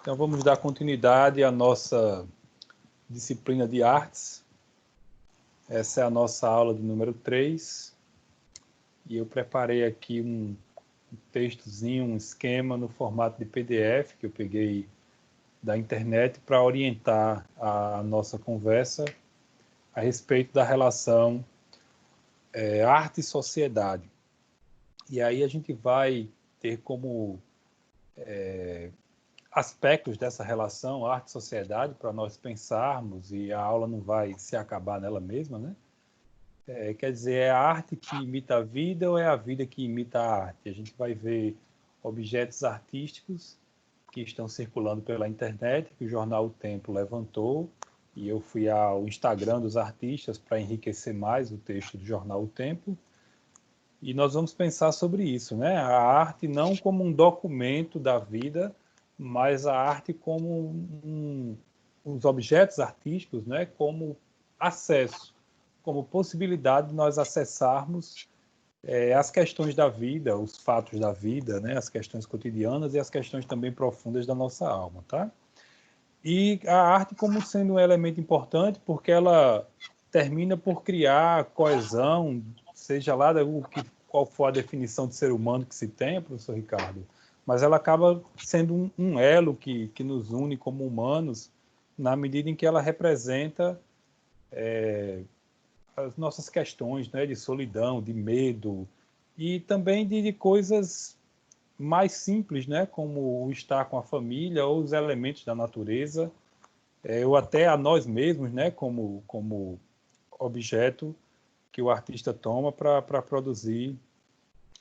Então, vamos dar continuidade à nossa disciplina de artes. Essa é a nossa aula de número 3. E eu preparei aqui um textozinho, um esquema no formato de PDF, que eu peguei da internet para orientar a nossa conversa a respeito da relação arte e sociedade. E aí a gente vai ter como aspectos dessa relação arte e sociedade para nós pensarmos, e a aula não vai se acabar nela mesma, né? Quer dizer, é a arte que imita a vida ou é a vida que imita a arte? A gente vai ver objetos artísticos que estão circulando pela internet, que o jornal O Tempo levantou, e eu fui ao Instagram dos artistas para enriquecer mais o texto do jornal O Tempo, e nós vamos pensar sobre isso, né? A arte não como um documento da vida, mas a arte como os objetos artísticos, né? Como acesso, como possibilidade de nós acessarmos as questões da vida, os fatos da vida, né? As questões cotidianas e as questões também profundas da nossa alma, tá? E a arte como sendo um elemento importante, porque ela termina por criar coesão, seja lá qual for a definição de ser humano que se tenha, professor Ricardo, mas ela acaba sendo um elo que nos une como humanos, na medida em que ela representa as nossas questões, né, de solidão, de medo, e também de coisas mais simples, né, como o estar com a família ou os elementos da natureza, ou até a nós mesmos, né, como objeto que o artista toma para produzir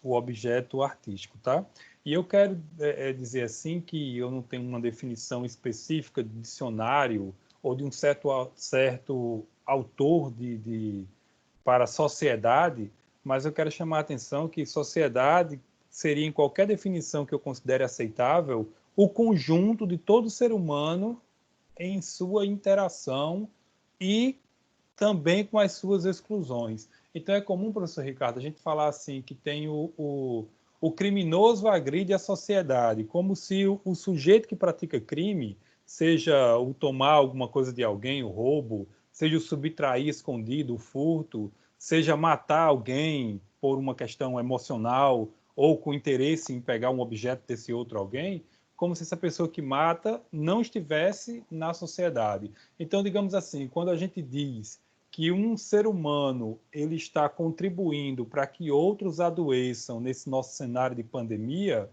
o objeto artístico, tá? E eu quero dizer assim que eu não tenho uma definição específica de dicionário ou de um certo autor para a sociedade, mas eu quero chamar a atenção que sociedade seria, em qualquer definição que eu considere aceitável, o conjunto de todo ser humano em sua interação e também com as suas exclusões. Então é comum, professor Ricardo, a gente falar assim que tem o criminoso agride a sociedade, como se o sujeito que pratica crime, seja o tomar alguma coisa de alguém, o roubo, seja o subtrair escondido, o furto, seja matar alguém por uma questão emocional ou com interesse em pegar um objeto desse outro alguém, como se essa pessoa que mata não estivesse na sociedade. Então, digamos assim, quando a gente diz que um ser humano ele está contribuindo para que outros adoeçam nesse nosso cenário de pandemia,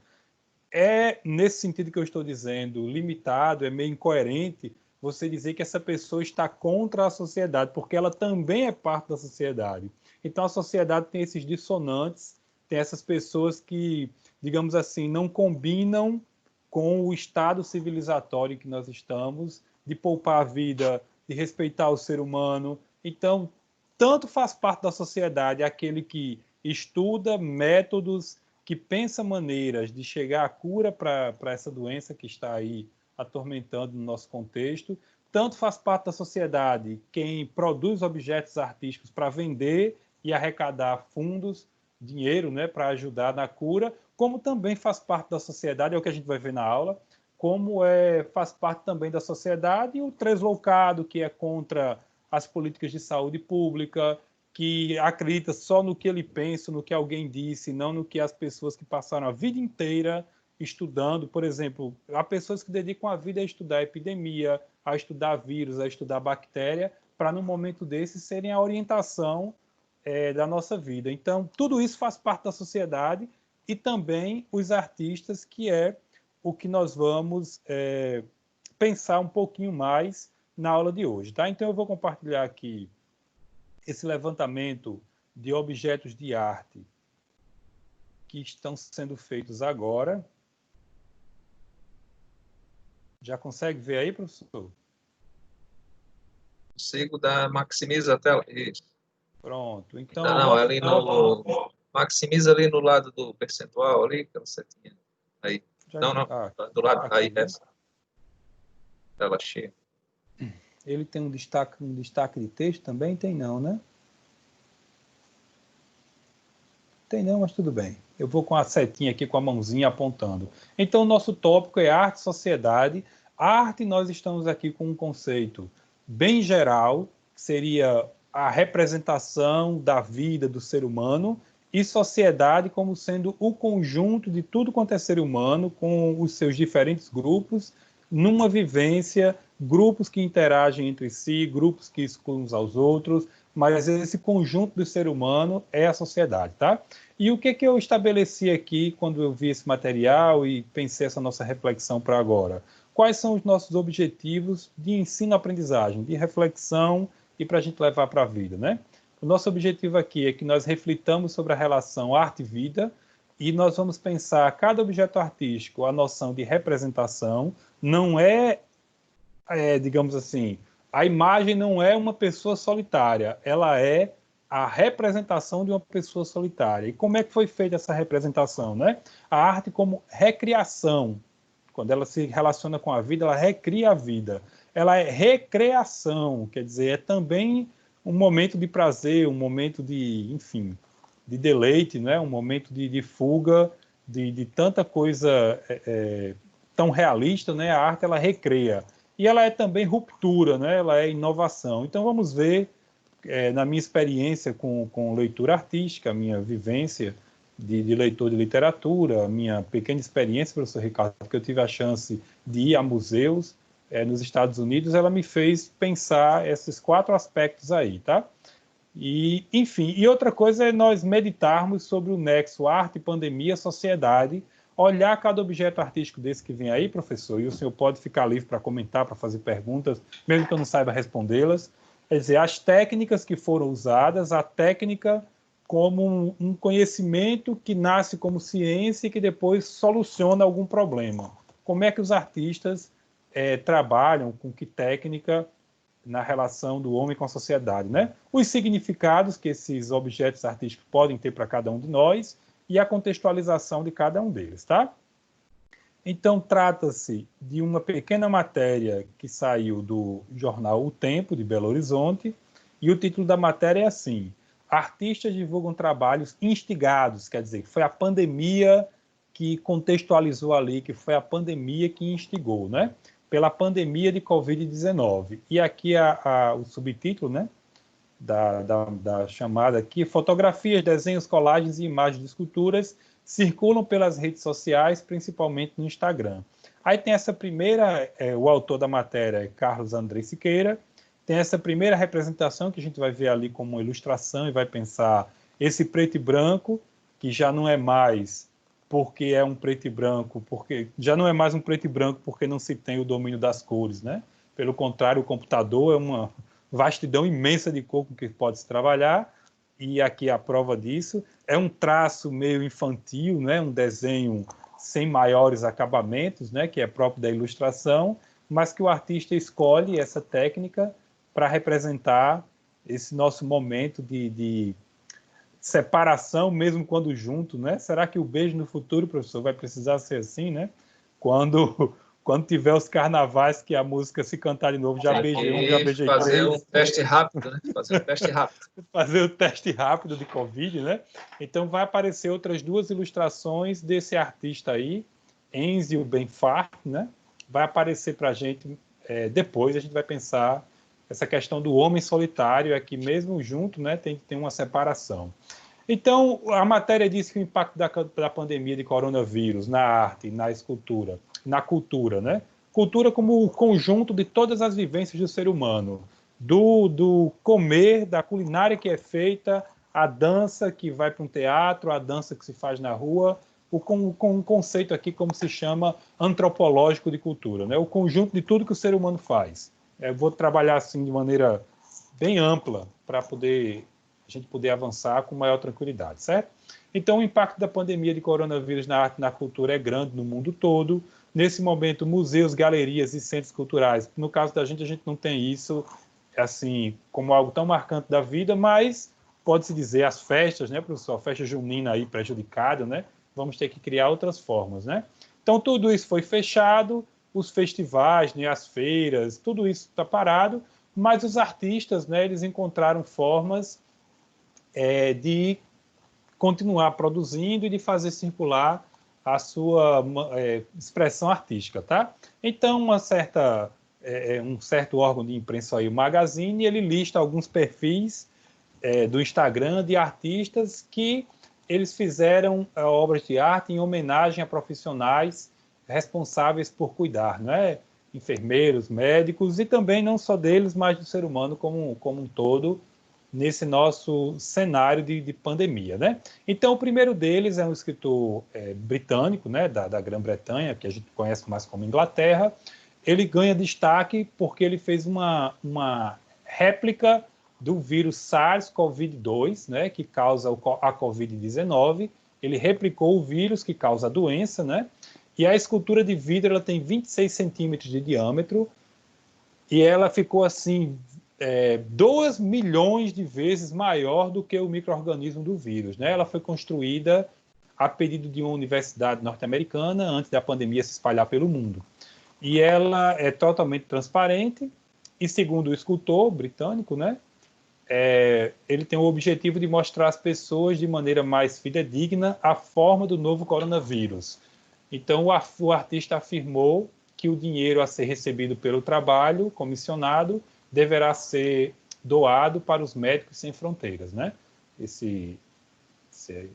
é nesse sentido que eu estou dizendo, limitado, é meio incoerente você dizer que essa pessoa está contra a sociedade, porque ela também é parte da sociedade. Então a sociedade tem esses dissonantes, tem essas pessoas que, digamos assim, não combinam com o estado civilizatório que nós estamos, de poupar a vida, de respeitar o ser humano. Então, tanto faz parte da sociedade aquele que estuda métodos, que pensa maneiras de chegar à cura para essa doença que está aí atormentando no nosso contexto, tanto faz parte da sociedade quem produz objetos artísticos para vender e arrecadar fundos, dinheiro, né, para ajudar na cura, como também faz parte da sociedade, é o que a gente vai ver na aula, como faz parte também da sociedade o tresloucado, que é contra as políticas de saúde pública, que acredita só no que ele pensa, no que alguém disse, não no que as pessoas que passaram a vida inteira estudando. Por exemplo, há pessoas que dedicam a vida a estudar epidemia, a estudar vírus, a estudar bactéria, para no momento desse serem a orientação da nossa vida. Então, tudo isso faz parte da sociedade e também os artistas, que é o que nós vamos pensar um pouquinho mais na aula de hoje, tá? Então, eu vou compartilhar aqui esse levantamento de objetos de arte que estão sendo feitos agora. Já consegue ver aí, professor? Consigo dar, maximiza a tela. Isso. Pronto. Então, Não, ali no... Maximiza ali no lado do percentual, ali, aquela setinha. Aí. Não, do lado, aqui, aí, né? essa. Tela cheia. Ele tem um destaque de texto também? Tem não, né? Tem não, mas tudo bem. Eu vou com a setinha aqui, com a mãozinha apontando. Então, o nosso tópico é arte e sociedade. Arte, nós estamos aqui com um conceito bem geral, que seria a representação da vida do ser humano, e sociedade como sendo o conjunto de tudo quanto é ser humano, com os seus diferentes grupos, numa vivência, grupos que interagem entre si, grupos que excluem uns aos outros, mas esse conjunto do ser humano é a sociedade, tá? E o que eu estabeleci aqui quando eu vi esse material e pensei essa nossa reflexão para agora? Quais são os nossos objetivos de ensino-aprendizagem, de reflexão e para a gente levar para a vida, né? O nosso objetivo aqui é que nós reflitamos sobre a relação arte e vida e nós vamos pensar cada objeto artístico, a noção de representação, não digamos assim, a imagem não é uma pessoa solitária, ela é a representação de uma pessoa solitária. E como é que foi feita essa representação, né? A arte como recriação, quando ela se relaciona com a vida, ela recria a vida. Ela é recreação, quer dizer, é também um momento de prazer, um momento de, enfim, de deleite, né? Um momento de fuga, de tanta coisa tão realista, né? A arte, ela recria. E ela é também ruptura, né? Ela é inovação. Então, vamos ver, na minha experiência com leitura artística, a minha vivência de leitor de literatura, a minha pequena experiência, professor Ricardo, porque eu tive a chance de ir a museus nos Estados Unidos, ela me fez pensar esses 4 aspectos aí, tá? E, enfim, e outra coisa é nós meditarmos sobre o nexo arte, pandemia, sociedade, olhar cada objeto artístico desse que vem aí, professor, e o senhor pode ficar livre para comentar, para fazer perguntas, mesmo que eu não saiba respondê-las. Quer dizer, as técnicas que foram usadas, a técnica como um conhecimento que nasce como ciência e que depois soluciona algum problema. Como é que os artistas trabalham, com que técnica na relação do homem com a sociedade, né? Os significados que esses objetos artísticos podem ter para cada um de nós e a contextualização de cada um deles, tá? Então, trata-se de uma pequena matéria que saiu do jornal O Tempo, de Belo Horizonte, e o título da matéria é assim: Artistas divulgam trabalhos instigados, quer dizer, foi a pandemia que contextualizou ali, que foi a pandemia que instigou, né? Pela pandemia de Covid-19. E aqui o subtítulo, né? Da chamada aqui, fotografias, desenhos, colagens e imagens de esculturas circulam pelas redes sociais, principalmente no Instagram. Aí tem essa primeira, o autor da matéria é Carlos André Siqueira, tem essa primeira representação que a gente vai ver ali como uma ilustração e vai pensar esse preto e branco, que já não é mais porque é um preto e branco, porque já não é mais um preto e branco porque não se tem o domínio das cores, né? Pelo contrário, o computador é uma vastidão imensa de cor com que pode se trabalhar, e aqui a prova disso é um traço meio infantil, né? Um desenho sem maiores acabamentos, né? Que é próprio da ilustração, mas que o artista escolhe essa técnica para representar esse nosso momento de separação, mesmo quando junto, né? Será que o beijo no futuro, professor, vai precisar ser assim, né? Quando tiver os carnavais que a música se cantar de novo, já beijei um, já beijei três. Fazer um teste rápido, né? Fazer um teste rápido. Fazer o teste rápido de Covid, né? Então vai aparecer outras 2 ilustrações desse artista aí, Enzio Benfart, né? Vai aparecer para a gente depois, a gente vai pensar essa questão do homem solitário, é que mesmo junto, né, tem uma separação. Então, a matéria diz que o impacto da pandemia de coronavírus na arte, na escultura, na cultura, né? Cultura como o conjunto de todas as vivências do ser humano, do comer, da culinária que é feita, a dança que vai para um teatro, a dança que se faz na rua, com um conceito aqui como se chama antropológico de cultura, né? O conjunto de tudo que o ser humano faz. Eu vou trabalhar assim de maneira bem ampla para a gente poder avançar com maior tranquilidade, certo? Então, o impacto da pandemia de coronavírus na arte e na cultura é grande no mundo todo. Nesse momento, museus, galerias e centros culturais, no caso da gente, a gente não tem isso assim como algo tão marcante da vida, mas pode-se dizer as festas, né, professor? A festa junina aí prejudicada, né? Vamos ter que criar outras formas, né? Então, tudo isso foi fechado, os festivais, né, as feiras, tudo isso está parado, mas os artistas, né, eles encontraram formas de continuar produzindo e de fazer circular a sua expressão artística, tá? Então, um certo órgão de imprensa aí, o Magazine, ele lista alguns perfis do Instagram de artistas que eles fizeram obras de arte em homenagem a profissionais responsáveis por cuidar, né? Enfermeiros, médicos, e também não só deles, mas do ser humano como um todo, nesse nosso cenário de pandemia, né? Então, o primeiro deles é um escritor britânico, né, da Grã-Bretanha, que a gente conhece mais como Inglaterra. Ele ganha destaque porque ele fez uma réplica do vírus SARS-CoV-2, né, que causa a Covid-19. Ele replicou o vírus que causa a doença, né? E a escultura de vidro ela tem 26 centímetros de diâmetro e ela ficou assim 2 milhões de vezes maior do que o micro-organismo do vírus, né? Ela foi construída a pedido de uma universidade norte-americana antes da pandemia se espalhar pelo mundo. E ela é totalmente transparente e, segundo o escultor britânico, né, ele tem o objetivo de mostrar às pessoas de maneira mais fidedigna a forma do novo coronavírus. Então, o artista afirmou que o dinheiro a ser recebido pelo trabalho comissionado deverá ser doado para os Médicos Sem Fronteiras, né? Essa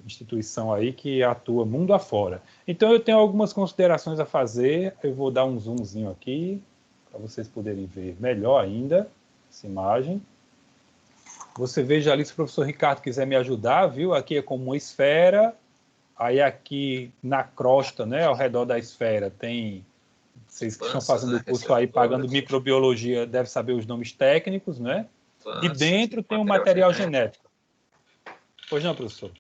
instituição aí que atua mundo afora. Então, eu tenho algumas considerações a fazer. Eu vou dar um zoomzinho aqui, para vocês poderem ver melhor ainda essa imagem. Você veja ali, se o professor Ricardo quiser me ajudar, viu? Aqui é como uma esfera. Aí aqui na crosta, né, ao redor da esfera, tem... Vocês que estão fazendo o curso aí, pagando microbiologia, devem saber os nomes técnicos, né? E dentro tem um material genético. Pois não, professor?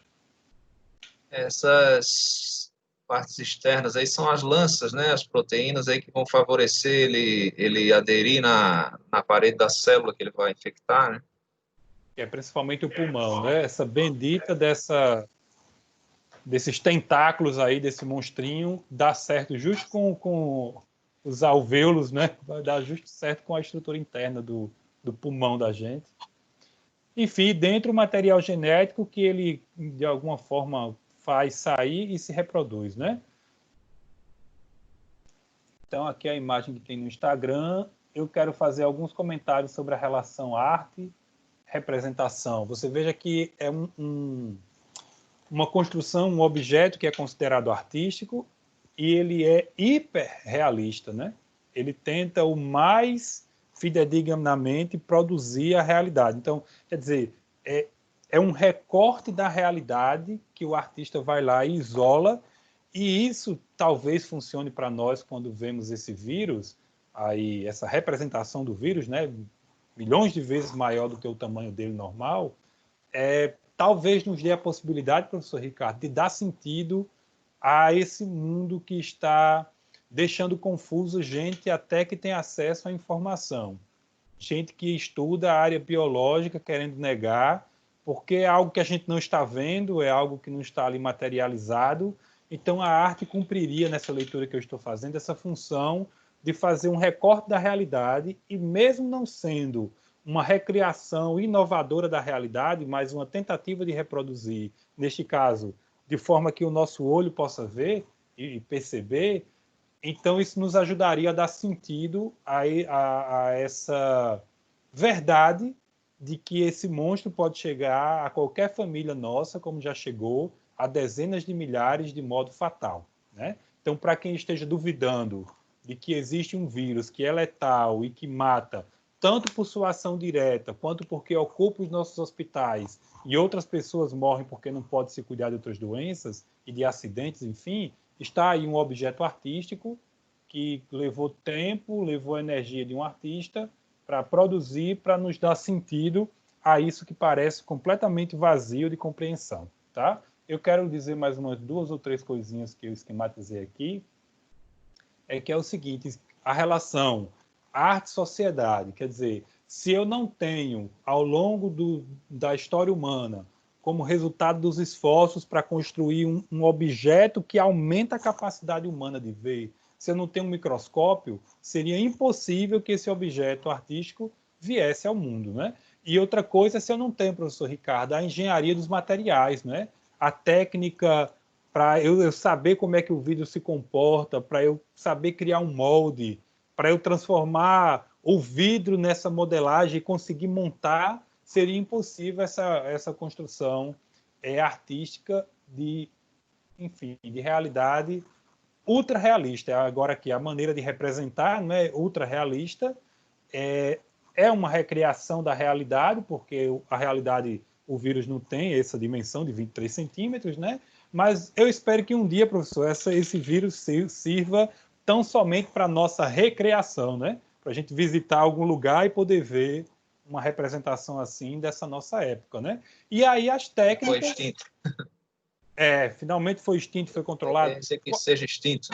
Essas partes externas aí são as lanças, né? As proteínas aí que vão favorecer ele aderir na parede da célula que ele vai infectar, né? Que é principalmente o pulmão, né? Essa bendita desses tentáculos aí, desse monstrinho, dá certo justo com os alvéolos, né? Vai dar justo certo com a estrutura interna do pulmão da gente. Enfim, dentro o material genético que ele, de alguma forma, faz sair e se reproduz, né? Então, aqui é a imagem que tem no Instagram. Eu quero fazer alguns comentários sobre a relação arte-representação. Você veja que é uma construção, um objeto que é considerado artístico e ele é hiperrealista, né? Ele tenta o mais fidedignamente produzir a realidade. Então, quer dizer, é um recorte da realidade que o artista vai lá e isola, e isso talvez funcione para nós quando vemos esse vírus, aí essa representação do vírus, né, milhões de vezes maior do que o tamanho dele normal, talvez nos dê a possibilidade, professor Ricardo, de dar sentido a esse mundo que está deixando confuso gente até que tem acesso à informação. Gente que estuda a área biológica querendo negar, porque é algo que a gente não está vendo, é algo que não está ali materializado. Então, a arte cumpriria, nessa leitura que eu estou fazendo, essa função de fazer um recorte da realidade e, mesmo não sendo uma recriação inovadora da realidade, mas uma tentativa de reproduzir, neste caso, de forma que o nosso olho possa ver e perceber, então isso nos ajudaria a dar sentido a essa verdade de que esse monstro pode chegar a qualquer família nossa, como já chegou a dezenas de milhares de modo fatal, né? Então, para quem esteja duvidando de que existe um vírus que é letal e que mata tanto por sua ação direta, quanto porque ocupa os nossos hospitais e outras pessoas morrem porque não pode se cuidar de outras doenças e de acidentes, enfim, está aí um objeto artístico que levou tempo, levou energia de um artista para produzir, para nos dar sentido a isso que parece completamente vazio de compreensão, tá? Eu quero dizer mais umas 2 ou 3 coisinhas que eu esquematizei aqui, que é o seguinte, a relação arte-sociedade, quer dizer, se eu não tenho, ao longo da história humana, como resultado dos esforços para construir um objeto que aumenta a capacidade humana de ver, se eu não tenho um microscópio, seria impossível que esse objeto artístico viesse ao mundo, né? E outra coisa, se eu não tenho, professor Ricardo, a engenharia dos materiais, né? a técnica para eu saber como é que o vidro se comporta, para eu saber criar um molde, para eu transformar o vidro nessa modelagem e conseguir montar, seria impossível essa construção artística de, enfim, de realidade ultra realista. Agora aqui a maneira de representar não é ultra realista, é uma recriação da realidade, porque a realidade, o vírus não tem essa dimensão de 23 centímetros, né? Mas eu espero que um dia, professor, esse vírus sirva tão somente para a nossa recreação, né? Para a gente visitar algum lugar e poder ver uma representação assim dessa nossa época, né? E aí as técnicas... Foi extinto. Finalmente foi extinto, foi A controlado. tendência é que seja extinto.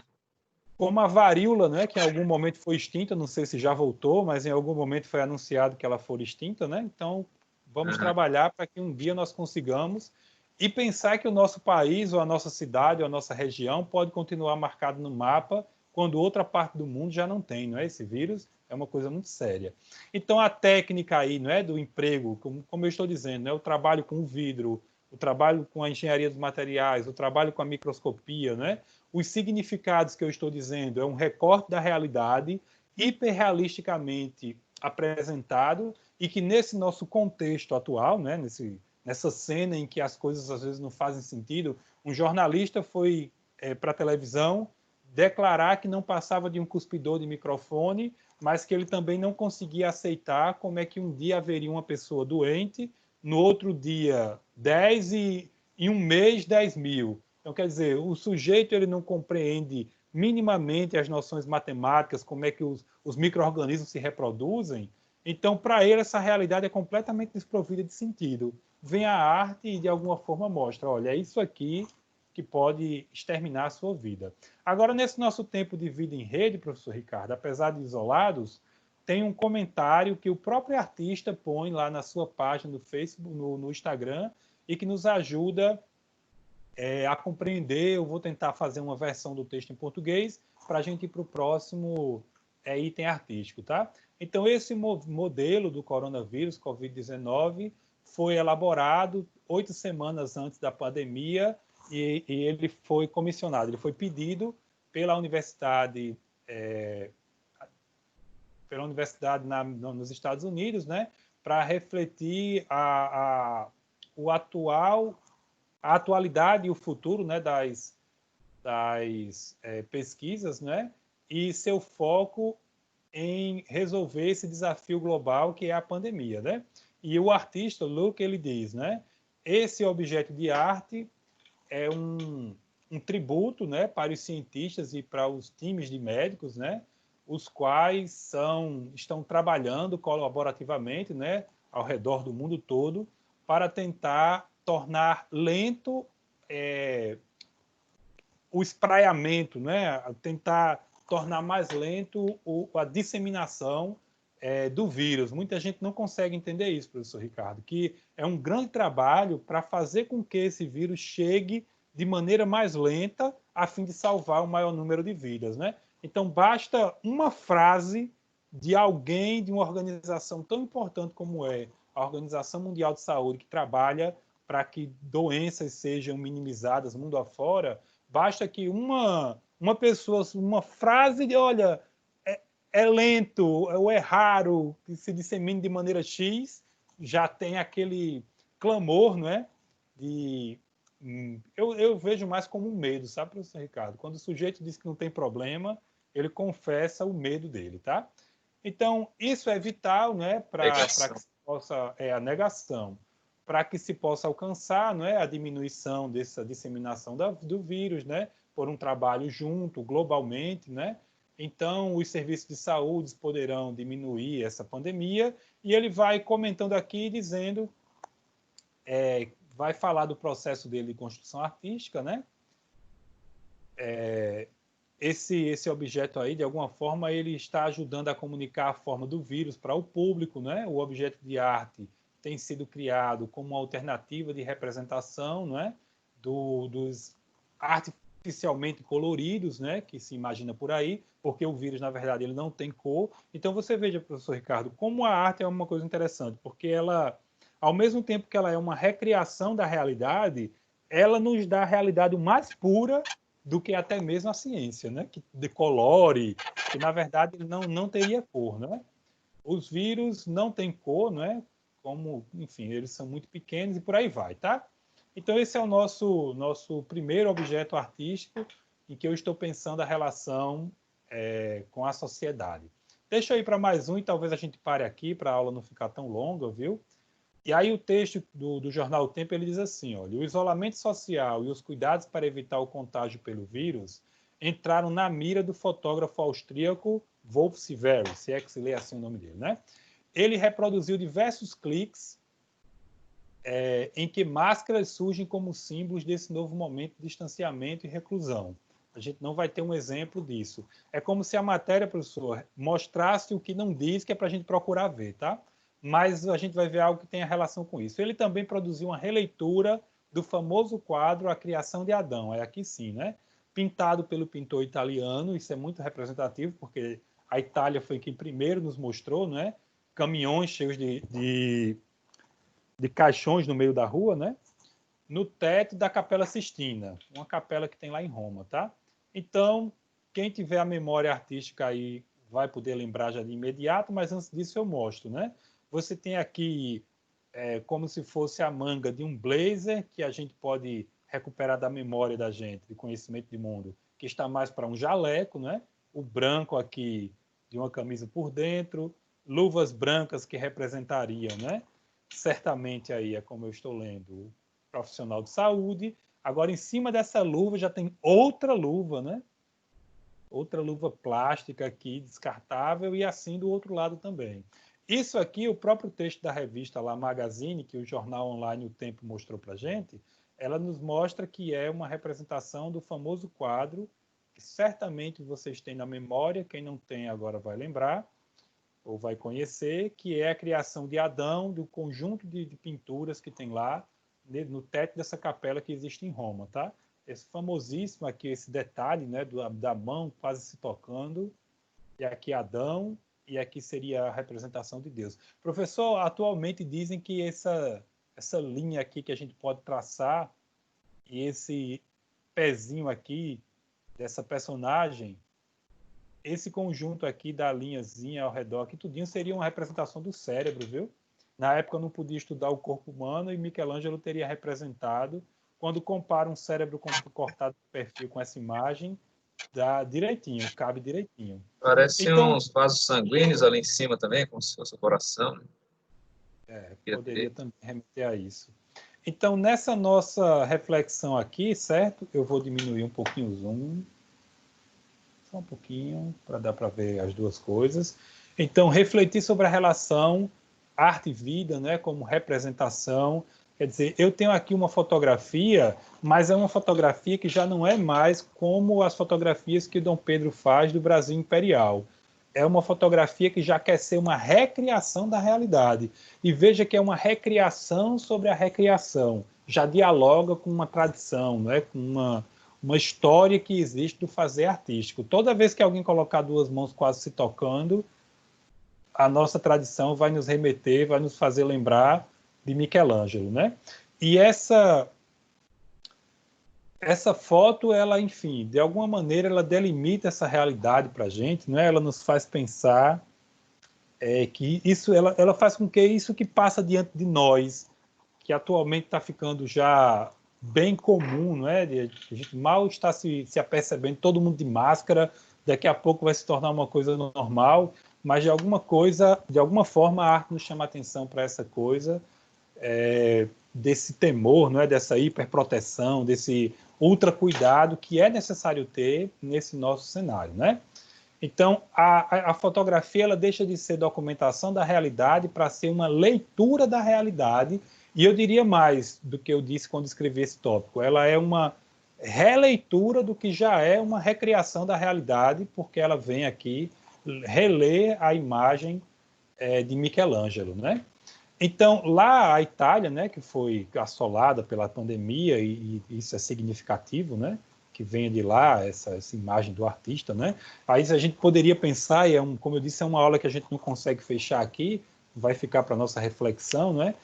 Como a varíola, né, que em algum momento foi extinta, não sei se já voltou, mas em algum momento foi anunciado que ela for extinta, né? Então, vamos trabalhar para que um dia nós consigamos e pensar que o nosso país, ou a nossa cidade, ou a nossa região pode continuar marcado no mapa quando outra parte do mundo já não tem, não é? Esse vírus é uma coisa muito séria. Então, a técnica aí, não é, do emprego, como eu estou dizendo, né, o trabalho com o vidro, o trabalho com a engenharia dos materiais, o trabalho com a microscopia, né? Os significados que eu estou dizendo é um recorte da realidade hiperrealisticamente apresentado e que nesse nosso contexto atual, né, nessa cena em que as coisas às vezes não fazem sentido, um jornalista foi para a televisão declarar que não passava de um cuspidor de microfone, mas que ele também não conseguia aceitar como é que um dia haveria uma pessoa doente, no outro dia 10 e em um mês 10 mil. Então, quer dizer, o sujeito ele não compreende minimamente as noções matemáticas, como é que os micro-organismos se reproduzem. Então, para ele, essa realidade é completamente desprovida de sentido. Vem a arte e, de alguma forma, mostra, olha, é isso aqui que pode exterminar a sua vida. Agora, nesse nosso tempo de vida em rede, professor Ricardo, apesar de isolados, tem um comentário que o próprio artista põe lá na sua página do Facebook, no Instagram, e que nos ajuda a compreender. Eu vou tentar fazer uma versão do texto em português para a gente ir para o próximo item artístico, tá? Então, esse modelo do coronavírus, Covid-19, foi elaborado 8 semanas antes da pandemia e ele foi comissionado, ele foi pedido pela universidade nos Estados Unidos, né, para refletir a atualidade e o futuro, né, das pesquisas, né, e seu foco em resolver esse desafio global que é a pandemia, né? E o artista, Luke, ele diz, né, esse objeto de arte é um tributo, né, para os cientistas e para os times de médicos, né, os quais estão trabalhando colaborativamente, né, ao redor do mundo todo para tentar tornar lento o espraiamento, né, tentar tornar mais lento a disseminação do vírus. Muita gente não consegue entender isso, professor Ricardo, que é um grande trabalho para fazer com que esse vírus chegue de maneira mais lenta a fim de salvar o maior número de vidas, né? Então, basta uma frase de alguém de uma organização tão importante como é a Organização Mundial de Saúde, que trabalha para que doenças sejam minimizadas mundo afora, basta que uma pessoa, uma frase de, olha, é lento, ou é raro, que se dissemine de maneira X, já tem aquele clamor, não é? Eu vejo mais como um medo, sabe, professor Ricardo? Quando o sujeito diz que não tem problema, ele confessa o medo dele, tá? Então, isso é vital, né, para que se possa, a negação, para que se possa alcançar, não é, a diminuição dessa disseminação do vírus, né, por um trabalho junto, globalmente, né? Então, os serviços de saúde poderão diminuir essa pandemia, e ele vai comentando aqui, dizendo, vai falar do processo dele de construção artística, né? Esse objeto aí, de alguma forma, ele está ajudando a comunicar a forma do vírus para o público, né? O objeto de arte tem sido criado como uma alternativa de representação, né? Dos artificialmente coloridos, né? Que se imagina por aí, porque o vírus, na verdade, ele não tem cor. Então, você veja, professor Ricardo, como a arte é uma coisa interessante, porque ela, ao mesmo tempo que ela é uma recriação da realidade, ela nos dá a realidade mais pura do que até mesmo a ciência, né? Que decolore, que na verdade ele não teria cor, né? Os vírus não têm cor, né? Como, enfim, eles são muito pequenos e por aí vai, tá? Então esse é o nosso primeiro objeto artístico em que eu estou pensando a relação com a sociedade. Deixa eu ir para mais um e talvez a gente pare aqui para a aula não ficar tão longa, viu? E aí o texto do jornal O Tempo ele diz assim, olha, o isolamento social e os cuidados para evitar o contágio pelo vírus entraram na mira do fotógrafo austríaco Wolf Siveri, se é que se lê assim o nome dele, né? Ele reproduziu diversos cliques em que máscaras surgem como símbolos desse novo momento de distanciamento e reclusão. A gente não vai ter um exemplo disso. É como se a matéria, professor, mostrasse o que não diz, que é para a gente procurar ver, tá? Mas a gente vai ver algo que tenha relação com isso. Ele também produziu uma releitura do famoso quadro A Criação de Adão, é aqui sim, né? Pintado pelo pintor italiano, isso é muito representativo, porque a Itália foi quem primeiro nos mostrou, né? Caminhões cheios de caixões no meio da rua, né? No teto da Capela Sistina, uma capela que tem lá em Roma, tá? Então, quem tiver a memória artística aí vai poder lembrar já de imediato, mas antes disso eu mostro, né? Você tem aqui como se fosse a manga de um blazer que a gente pode recuperar da memória da gente, de conhecimento de mundo, que está mais para um jaleco, né? O branco aqui de uma camisa por dentro, luvas brancas que representariam, né? Certamente aí é como eu estou lendo, profissional de saúde. Agora, em cima dessa luva já tem outra luva, né? Outra luva plástica aqui, descartável, e assim do outro lado também. Isso aqui, o próprio texto da revista La Magazine, que o jornal online O Tempo mostrou para a gente, ela nos mostra que é uma representação do famoso quadro, que certamente vocês têm na memória, quem não tem agora vai lembrar, ou vai conhecer, que é a criação de Adão, do conjunto de pinturas que tem lá, no teto dessa capela que existe em Roma, tá? Esse famosíssimo aqui, esse detalhe, né, da mão quase se tocando, e aqui Adão, e aqui seria a representação de Deus. Professor, atualmente dizem que essa linha aqui que a gente pode traçar, e esse pezinho aqui, dessa personagem, esse conjunto aqui da linhazinha ao redor, aqui tudinho seria uma representação do cérebro, viu? Na época eu não podia estudar o corpo humano e Michelangelo teria representado. Quando compara um cérebro cortado de perfil com essa imagem, dá direitinho, cabe direitinho. Parece Então, uns vasos sanguíneos ali em cima também, como se fosse o coração, né? poderia também remeter a isso. Então, nessa nossa reflexão aqui, certo? Eu vou diminuir um pouquinho o zoom. Só um pouquinho, para dar para ver as duas coisas. Então, refletir sobre a relação arte e vida, né, como representação. Quer dizer, eu tenho aqui uma fotografia, mas é uma fotografia que já não é mais como as fotografias que Dom Pedro faz do Brasil Imperial. É uma fotografia que já quer ser uma recriação da realidade. E veja que é uma recriação sobre a recriação. Já dialoga com uma tradição, né, com uma história que existe do fazer artístico. Toda vez que alguém colocar duas mãos quase se tocando, a nossa tradição vai nos remeter, vai nos fazer lembrar de Michelangelo, né? E essa foto, ela, enfim, de alguma maneira, ela delimita essa realidade para a gente, né? Ela nos faz pensar que isso, ela faz com que isso que passa diante de nós, que atualmente está ficando já bem comum, não é? A gente mal está se apercebendo, todo mundo de máscara, daqui a pouco vai se tornar uma coisa normal, mas de alguma forma a arte nos chama a atenção para essa coisa, desse temor, não é? Dessa hiperproteção, desse ultra cuidado que é necessário ter nesse nosso cenário, né? Então, a fotografia ela deixa de ser documentação da realidade para ser uma leitura da realidade, e eu diria mais do que eu disse quando escrevi esse tópico. Ela é uma releitura do que já é uma recriação da realidade, porque ela vem aqui reler a imagem de Michelangelo, né? Então, lá a Itália, né, que foi assolada pela pandemia, e isso é significativo, né, que venha de lá essa imagem do artista, né? Aí a gente poderia pensar, e como eu disse, é uma aula que a gente não consegue fechar aqui, vai ficar para nossa reflexão, né?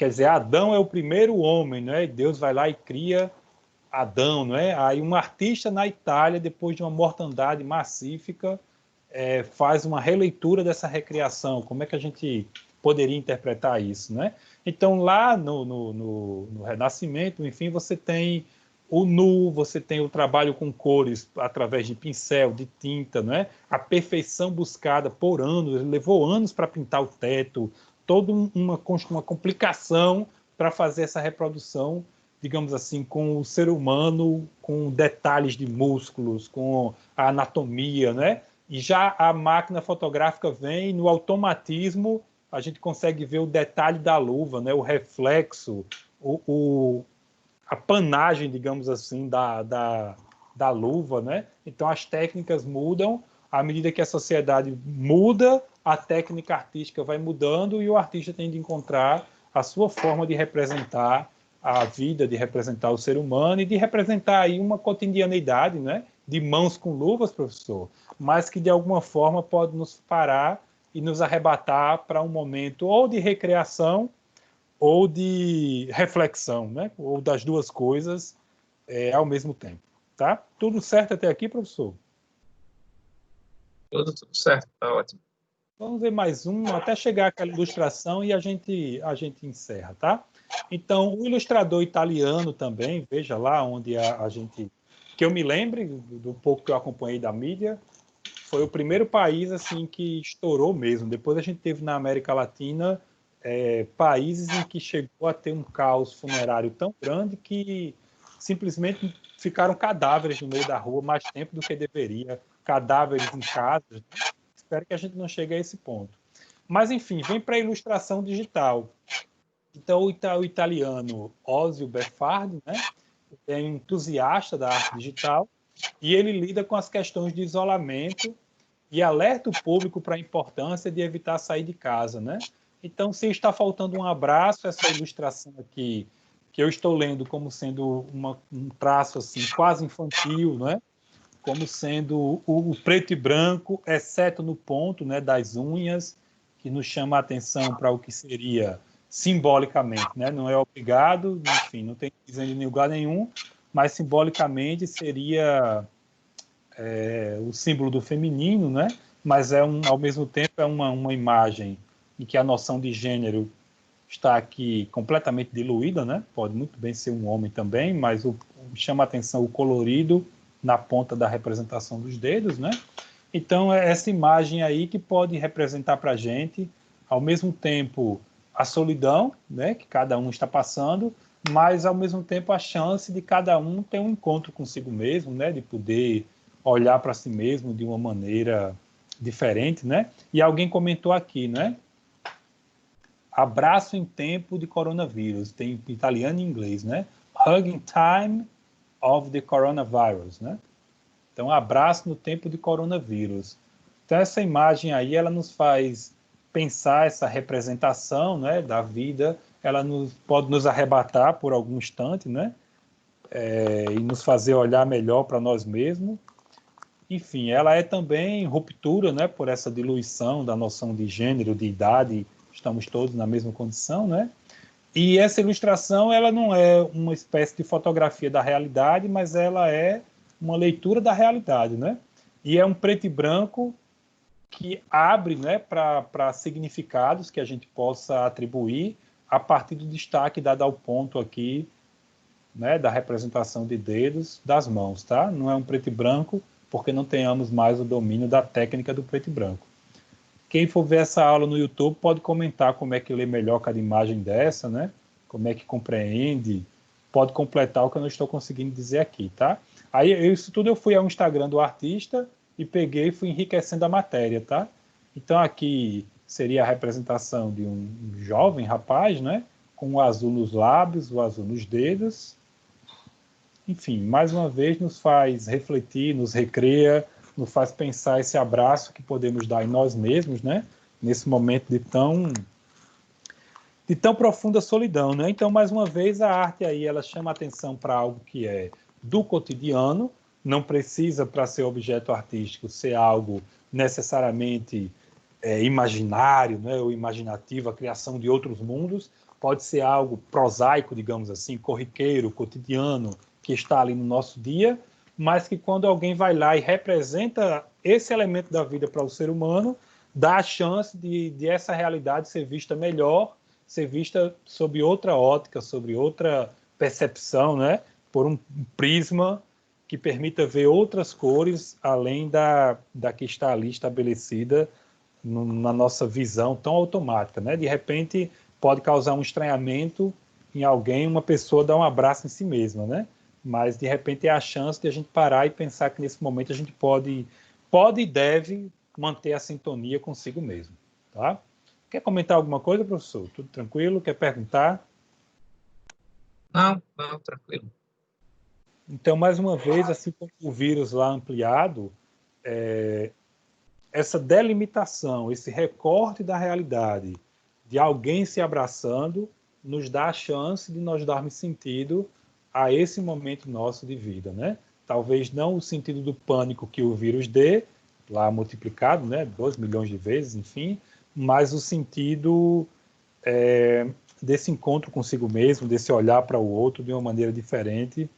quer dizer, Adão é o primeiro homem, né? Deus vai lá e cria Adão, não é? Aí um artista na Itália, depois de uma mortandade massífica, faz uma releitura dessa recriação. Como é que a gente poderia interpretar isso, né? Então, lá no Renascimento, enfim, você tem o nu, você tem o trabalho com cores através de pincel, de tinta, né? A perfeição buscada por anos, levou anos para pintar o teto, toda uma complicação para fazer essa reprodução, digamos assim, com o ser humano, com detalhes de músculos, com a anatomia, né? E já a máquina fotográfica vem no automatismo, a gente consegue ver o detalhe da luva, né? O reflexo, a panagem, digamos assim, da luva, né? Então as técnicas mudam, à medida que a sociedade muda, a técnica artística vai mudando e o artista tem de encontrar a sua forma de representar a vida, de representar o ser humano e de representar aí uma cotidianeidade, né? De mãos com luvas, professor, mas que de alguma forma pode nos parar e nos arrebatar para um momento ou de recreação ou de reflexão, né? Ou das duas coisas ao mesmo tempo. Tá? Tudo certo até aqui, professor? Tudo certo, tá ótimo. Vamos ver mais um, até chegar aquela ilustração e a gente encerra, tá? Então, o ilustrador italiano também, veja lá onde a gente... Que eu me lembre, do pouco que eu acompanhei da mídia, foi o primeiro país assim que estourou mesmo. Depois a gente teve na América Latina países em que chegou a ter um caos funerário tão grande que simplesmente ficaram cadáveres no meio da rua mais tempo do que deveria, cadáveres em casas, né? Espero que a gente não chegue a esse ponto. Mas, enfim, vem para a ilustração digital. Então, o italiano Osio Beffardi, né, é um entusiasta da arte digital e ele lida com as questões de isolamento e alerta o público para a importância de evitar sair de casa, né? Então, se está faltando um abraço, essa ilustração aqui, que eu estou lendo como sendo um traço assim, quase infantil, né? Como sendo o preto e branco, exceto no ponto, né, das unhas, que nos chama a atenção para o que seria simbolicamente, né? Não é obrigado, enfim, não tem dizendo em lugar nenhum, mas simbolicamente seria o símbolo do feminino, né? Mas ao mesmo tempo é uma imagem em que a noção de gênero está aqui completamente diluída, né? Pode muito bem ser um homem também, mas chama a atenção o colorido na ponta da representação dos dedos, né? Então é essa imagem aí que pode representar para a gente, ao mesmo tempo, a solidão, né? Que cada um está passando, mas ao mesmo tempo a chance de cada um ter um encontro consigo mesmo, né? De poder olhar para si mesmo de uma maneira diferente, né? E alguém comentou aqui, né? Abraço em tempo de coronavírus, tem italiano e inglês, né? Hug in time of the coronavirus, né? Então, abraço no tempo de coronavírus. Então, essa imagem aí, ela nos faz pensar essa representação, né, da vida, ela pode nos arrebatar por algum instante, né? E nos fazer olhar melhor para nós mesmos. Enfim, ela é também ruptura, né, por essa diluição da noção de gênero, de idade, estamos todos na mesma condição, né? E essa ilustração, ela não é uma espécie de fotografia da realidade, mas ela é uma leitura da realidade, né? E é um preto e branco que abre, né, para significados que a gente possa atribuir a partir do destaque dado ao ponto aqui, né, da representação de dedos das mãos, tá? Não é um preto e branco, porque não tenhamos mais o domínio da técnica do preto e branco. Quem for ver essa aula no YouTube pode comentar como é que lê melhor cada imagem dessa, né? Como é que compreende, pode completar o que eu não estou conseguindo dizer aqui, tá? Aí, isso tudo eu fui ao Instagram do artista e peguei e fui enriquecendo a matéria, tá? Então, aqui seria a representação de um jovem rapaz, né? Com o azul nos lábios, o azul nos dedos. Enfim, mais uma vez nos faz refletir, nos recria, nos faz pensar esse abraço que podemos dar em nós mesmos, né? Nesse momento de tão profunda solidão, né? Então, mais uma vez, a arte aí, ela chama atenção para algo que é do cotidiano, não precisa, para ser objeto artístico, ser algo necessariamente imaginário, né? Ou imaginativo, a criação de outros mundos, pode ser algo prosaico, digamos assim, corriqueiro, cotidiano, que está ali no nosso dia, mas que quando alguém vai lá e representa esse elemento da vida para o ser humano, dá a chance de essa realidade ser vista melhor, ser vista sob outra ótica, sobre outra percepção, né? Por um prisma que permita ver outras cores além da que está ali estabelecida na nossa visão tão automática, né? De repente pode causar um estranhamento em alguém, uma pessoa dar um abraço em si mesma, né? Mas de repente é a chance de a gente parar e pensar que nesse momento a gente pode e deve manter a sintonia consigo mesmo, tá? Quer comentar alguma coisa, professor? Tudo tranquilo? Quer perguntar? Não, tranquilo. Então, mais uma vez, assim como o vírus lá ampliado, essa delimitação, esse recorte da realidade de alguém se abraçando, nos dá a chance de nós darmos sentido a esse momento nosso de vida, né? Talvez não o sentido do pânico que o vírus dê, lá multiplicado, né? 2 milhões de vezes, enfim, mas o sentido desse encontro consigo mesmo, desse olhar para o outro de uma maneira diferente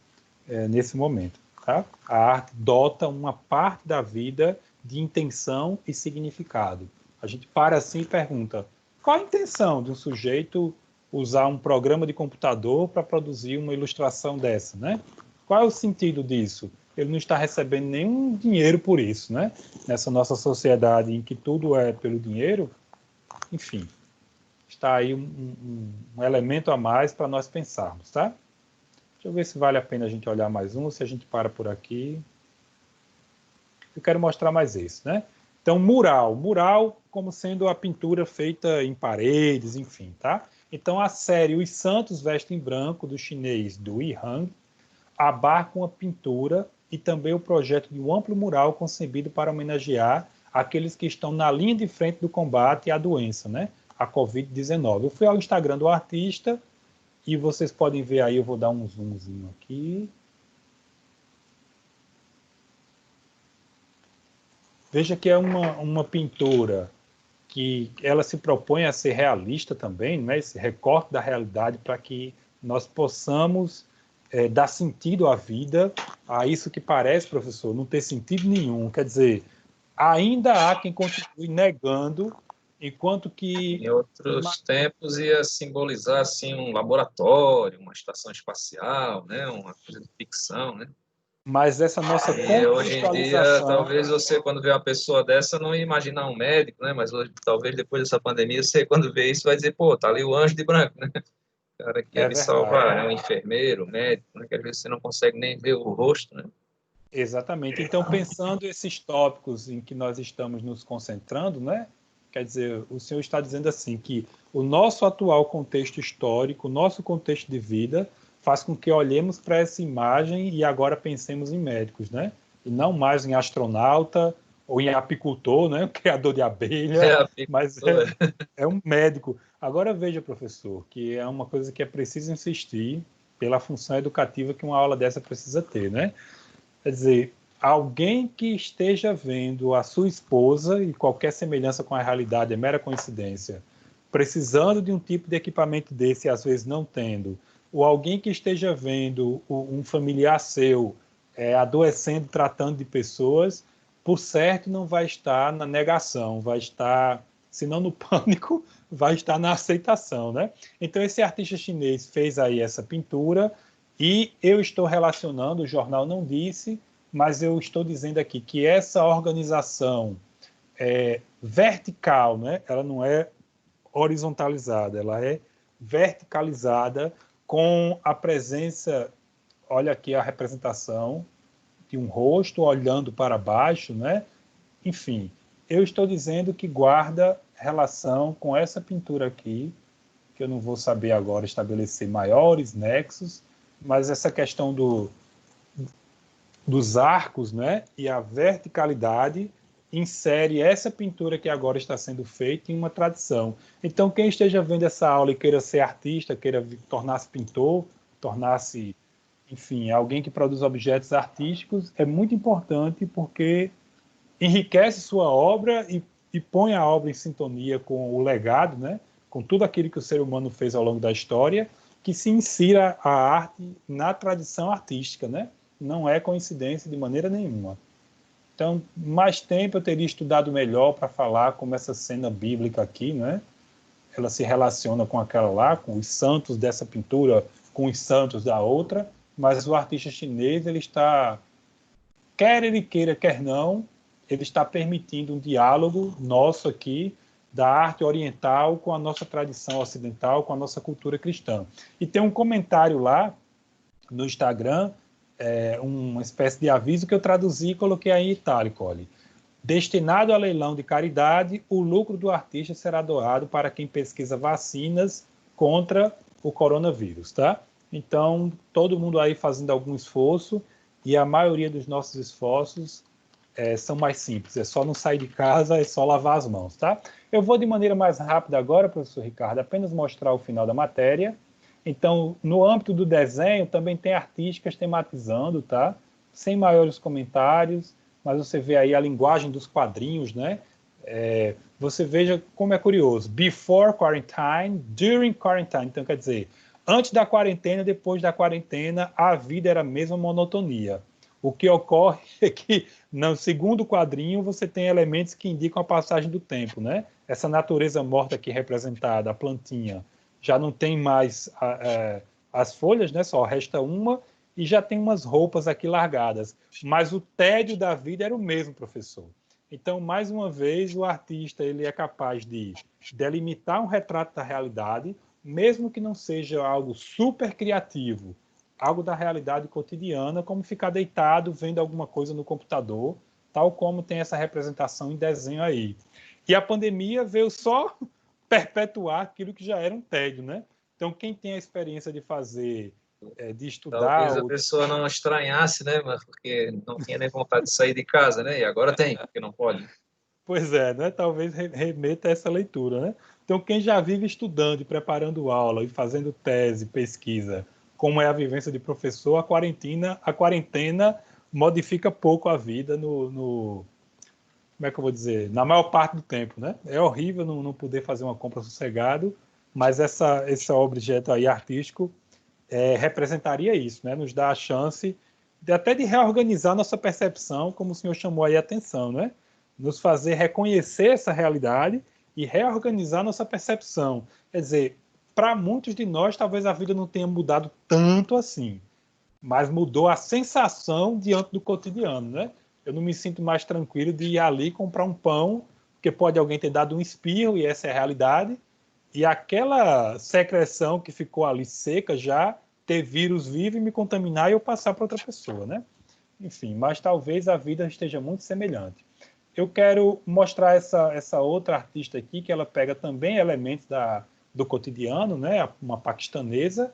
nesse momento. Tá? A arte dota uma parte da vida de intenção e significado. A gente para assim e pergunta, qual a intenção de um sujeito usar um programa de computador para produzir uma ilustração dessa, né? Qual é o sentido disso? Ele não está recebendo nenhum dinheiro por isso, né? Nessa nossa sociedade em que tudo é pelo dinheiro, enfim, está aí um elemento a mais para nós pensarmos, tá? Deixa eu ver se vale a pena a gente olhar mais um, se a gente para por aqui. Eu quero mostrar mais esse, né? Então, mural como sendo a pintura feita em paredes, enfim, tá? Então, a série Os Santos Vestem Branco, do chinês Du Yihang, abarca uma pintura e também o projeto de um amplo mural concebido para homenagear aqueles que estão na linha de frente do combate à doença, né? A Covid-19. Eu fui ao Instagram do artista e vocês podem ver aí, eu vou dar um zoomzinho aqui. Veja que é uma pintura que ela se propõe a ser realista também, né? Esse recorte da realidade para que nós possamos dar sentido à vida, a isso que parece, professor, não ter sentido nenhum. Quer dizer, ainda há quem continue negando, enquanto que... Em outros tempos ia simbolizar assim um laboratório, uma estação espacial, né, uma coisa de ficção, né? Mas essa nossa E hoje em dia, contextualização... talvez você, quando vê uma pessoa dessa, não ia imaginar um médico, né? Mas hoje, talvez depois dessa pandemia, você, quando vê isso, vai dizer, pô, tá ali o anjo de branco, né? O cara que ia É me verdade. salvar, né? Um enfermeiro, um médico, né? Que às vezes você não consegue nem ver o rosto, né? Exatamente. Então, pensando esses tópicos em que nós estamos nos concentrando, né? Quer dizer, o senhor está dizendo assim que o nosso atual contexto histórico, o nosso contexto de vida, faz com que olhemos para essa imagem e agora pensemos em médicos, né? E não mais em astronauta ou em apicultor, né? Criador de É abelha, a mas pintura. é um médico. Agora veja, professor, que é uma coisa que é preciso insistir pela função educativa que uma aula dessa precisa ter, né? Quer dizer, alguém que esteja vendo a sua esposa, e qualquer semelhança com a realidade é mera coincidência, precisando de um tipo de equipamento desse e às vezes não tendo, ou alguém que esteja vendo um familiar seu adoecendo, tratando de pessoas, por certo não vai estar na negação, vai estar, se não no pânico, vai estar na aceitação, né? Então esse artista chinês fez aí essa pintura, e eu estou relacionando, o jornal não disse, mas eu estou dizendo aqui que essa organização vertical, né? Ela não é horizontalizada, ela é verticalizada com a presença, olha aqui a representação de um rosto olhando para baixo, né? Enfim, eu estou dizendo que guarda relação com essa pintura aqui, que eu não vou saber agora estabelecer maiores nexos, mas essa questão dos arcos, né, e a verticalidade insere essa pintura que agora está sendo feita em uma tradição. Então, quem esteja vendo essa aula e queira ser artista, queira tornar-se pintor, tornar-se, enfim, alguém que produz objetos artísticos, é muito importante porque enriquece sua obra e põe a obra em sintonia com o legado, né, com tudo aquilo que o ser humano fez ao longo da história, que se insira a arte na tradição artística, né? Não é coincidência de maneira nenhuma. Então, mais tempo eu teria estudado melhor para falar como essa cena bíblica aqui, né? Ela se relaciona com aquela lá, com os santos dessa pintura, com os santos da outra, mas o artista chinês, ele está, quer ele queira, quer não, ele está permitindo um diálogo nosso aqui, da arte oriental com a nossa tradição ocidental, com a nossa cultura cristã. E tem um comentário lá no Instagram, uma espécie de aviso que eu traduzi e coloquei aí em itálico, olha. Destinado a leilão de caridade, o lucro do artista será doado para quem pesquisa vacinas contra o coronavírus, tá? Então, todo mundo aí fazendo algum esforço, e a maioria dos nossos esforços são mais simples. É só não sair de casa, é só lavar as mãos, tá? Eu vou de maneira mais rápida agora, professor Ricardo, apenas mostrar o final da matéria. Então, no âmbito do desenho, também tem artísticas tematizando, tá? Sem maiores comentários, mas você vê aí a linguagem dos quadrinhos, né? Você veja como é curioso. Before quarantine, during quarantine. Então, quer dizer, antes da quarentena, depois da quarentena, a vida era a mesma monotonia. O que ocorre é que, no segundo quadrinho, você tem elementos que indicam a passagem do tempo, né? Essa natureza morta aqui representada, a plantinha, já não tem mais as folhas, né? Só resta uma, e já tem umas roupas aqui largadas. Mas o tédio da vida era o mesmo, professor. Então, mais uma vez, o artista ele é capaz de delimitar um retrato da realidade, mesmo que não seja algo super criativo, algo da realidade cotidiana, como ficar deitado vendo alguma coisa no computador, tal como tem essa representação em desenho aí. E a pandemia veio só perpetuar aquilo que já era um tédio, né? Então, quem tem a experiência de fazer, de estudar... Talvez a pessoa não estranhasse, né? Mas porque não tinha nem vontade de sair de casa, né? E agora tem, porque não pode. Pois é, né? Talvez remeta a essa leitura, né? Então, quem já vive estudando e preparando aula e fazendo tese, pesquisa, como é a vivência de professor, a quarentena modifica pouco a vida como é que eu vou dizer? Na maior parte do tempo, né? É horrível não poder fazer uma compra sossegado, mas esse objeto aí artístico representaria isso, né? Nos dá a chance até de reorganizar nossa percepção, como o senhor chamou aí a atenção, né? Nos fazer reconhecer essa realidade e reorganizar nossa percepção. Quer dizer, para muitos de nós, talvez a vida não tenha mudado tanto assim, mas mudou a sensação diante do cotidiano, né? Eu não me sinto mais tranquilo de ir ali comprar um pão, porque pode alguém ter dado um espirro, e essa é a realidade, e aquela secreção que ficou ali seca já ter vírus vivo e me contaminar e eu passar para outra pessoa, né? Enfim, mas talvez a vida esteja muito semelhante. Eu quero mostrar essa outra artista aqui, que ela pega também elementos do cotidiano, né? Uma paquistanesa.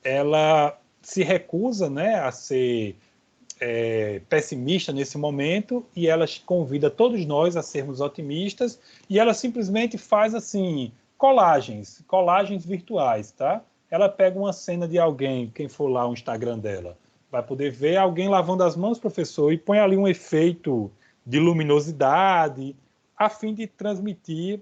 Ela se recusa, né, a ser pessimista nesse momento, e ela convida todos nós a sermos otimistas, e ela simplesmente faz assim colagens virtuais, tá? Ela pega uma cena de alguém, quem for lá o Instagram dela, vai poder ver alguém lavando as mãos, professor, e põe ali um efeito de luminosidade, a fim de transmitir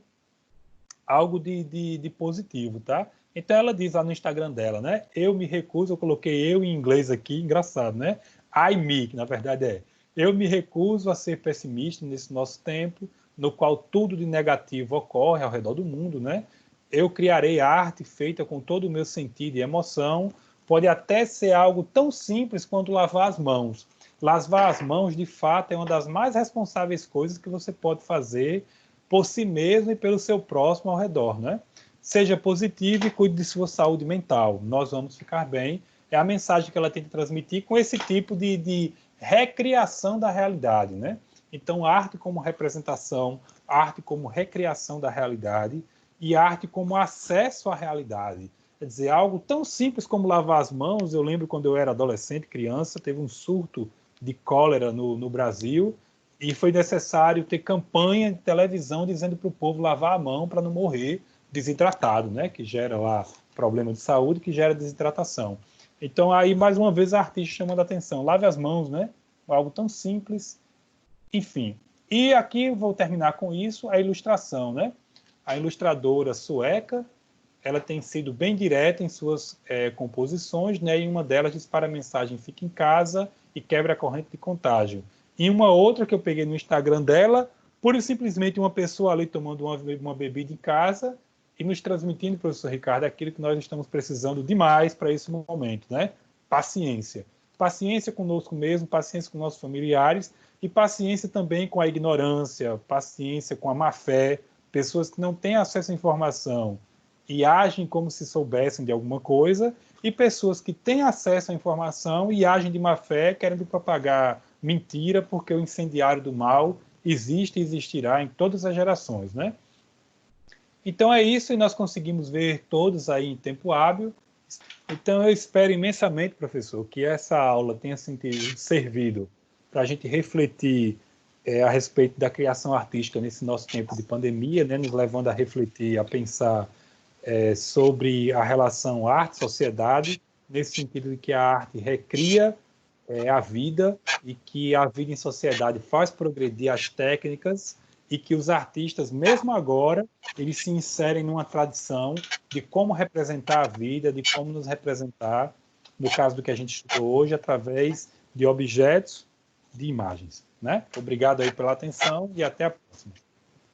algo de positivo, tá? Então ela diz lá no Instagram dela, né? Eu me recuso, eu coloquei eu em inglês aqui, engraçado, né? I me, que na verdade eu me recuso a ser pessimista nesse nosso tempo, no qual tudo de negativo ocorre ao redor do mundo, né? Eu criarei arte feita com todo o meu sentido e emoção, pode até ser algo tão simples quanto lavar as mãos. Lavar as mãos, de fato, é uma das mais responsáveis coisas que você pode fazer por si mesmo e pelo seu próximo ao redor, né? Seja positivo e cuide de sua saúde mental. Nós vamos ficar bem. É a mensagem que ela tenta transmitir com esse tipo de recriação da realidade, né? Então, arte como representação, arte como recriação da realidade e arte como acesso à realidade. Quer dizer, algo tão simples como lavar as mãos. Eu lembro quando eu era adolescente, criança, teve um surto de cólera no Brasil, e foi necessário ter campanha de televisão dizendo para o povo lavar a mão para não morrer desidratado, né? Que gera lá problema de saúde, que gera desidratação. Então, aí, mais uma vez, a artista chamando a atenção. Lave as mãos, né? Algo tão simples. Enfim. E aqui, vou terminar com isso, a ilustração, né? A ilustradora sueca, ela tem sido bem direta em suas composições, né? E uma delas dispara a mensagem "fique em casa" e quebra a corrente de contágio. E uma outra que eu peguei no Instagram dela, pura e simplesmente uma pessoa ali tomando uma bebida em casa e nos transmitindo, professor Ricardo, aquilo que nós estamos precisando demais para esse momento, né? Paciência. Paciência conosco mesmo, paciência com nossos familiares e paciência também com a ignorância, paciência com a má-fé, pessoas que não têm acesso à informação e agem como se soubessem de alguma coisa, e pessoas que têm acesso à informação e agem de má-fé, querendo propagar mentira, porque o incendiário do mal existe e existirá em todas as gerações, né? Então é isso, e nós conseguimos ver todos aí em tempo hábil. Então eu espero imensamente, professor, que essa aula tenha servido para a gente refletir a respeito da criação artística nesse nosso tempo de pandemia, né, nos levando a refletir, a pensar sobre a relação arte-sociedade, nesse sentido de que a arte recria a vida e que a vida em sociedade faz progredir as técnicas e que os artistas, mesmo agora, eles se inserem numa tradição de como representar a vida, de como nos representar, no caso do que a gente estudou hoje, através de objetos, de imagens. Né? Obrigado aí pela atenção e até a próxima.